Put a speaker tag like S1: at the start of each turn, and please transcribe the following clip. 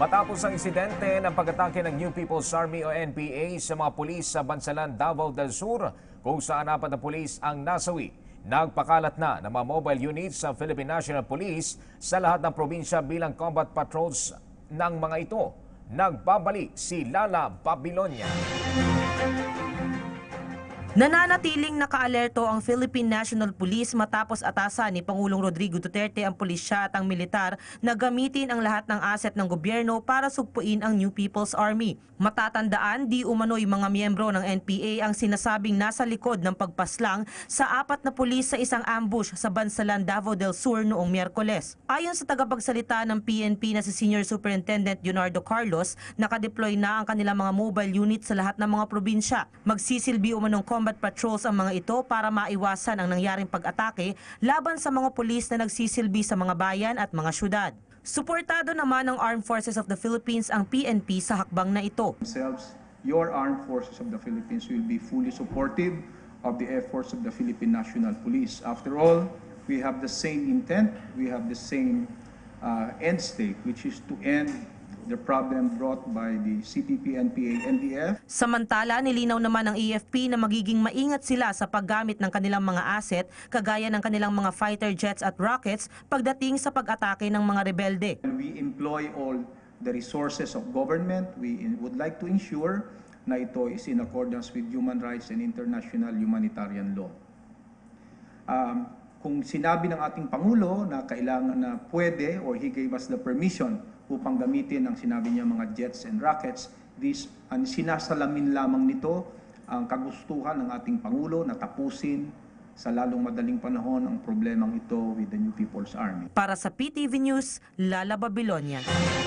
S1: Matapos ang insidente ng pag-atake ng New People's Army o NPA sa mga pulis sa Bansalan, Davao del Sur, kung saan 4 na pulis ang nasawi. Nagpakalat na ng mga mobile units sa Philippine National Police sa lahat ng probinsya bilang combat patrols ng mga ito. Nagbabalik si Lala Babilonia.
S2: Nananatiling nakaalerto ang Philippine National Police matapos atasan ni Pangulong Rodrigo Duterte ang pulisya at ang militar na gamitin ang lahat ng asset ng gobyerno para sugpuin ang New People's Army. Matatandaan, di umano'y mga miyembro ng NPA ang sinasabing nasa likod ng pagpaslang sa 4 na pulis sa isang ambush sa Bansalan, Davao del Sur noong Miyerkules. Ayon sa tagapagsalita ng PNP na si Senior Superintendent Leonardo Carlos, nakadeploy na ang kanilang mga mobile unit sa lahat ng mga probinsya. Magsisilbi umanong combat patrols ang mga ito para maiwasan ang nangyaring pag-atake laban sa mga pulis na nagsisilbi sa mga bayan at mga syudad. Suportado naman ng Armed Forces of the Philippines ang PNP sa hakbang na ito.
S3: Your Armed Forces of the Philippines will be fully supportive of the efforts of the Philippine National Police. After all, we have the same intent, we have the same end state, which is to end the problem brought by the CPP, NPA, NDF.
S2: Samantala, nilinaw naman ng AFP na magiging maingat sila sa paggamit ng kanilang mga asset, kagaya ng kanilang mga fighter jets at rockets pagdating sa pag-atake ng mga rebelde.
S3: We employ all the resources of government. We would like to ensure na ito is in accordance with human rights and international humanitarian law. Kung sinabi ng ating Pangulo na kailangan na pwede or he gave us the permission upang gamitin ang sinabi niya mga jets and rockets, sinasalamin lamang nito ang kagustuhan ng ating Pangulo na tapusin sa lalong madaling panahon ang problemang ito with the New People's Army.
S2: Para sa PTV News, Lala Babilonia.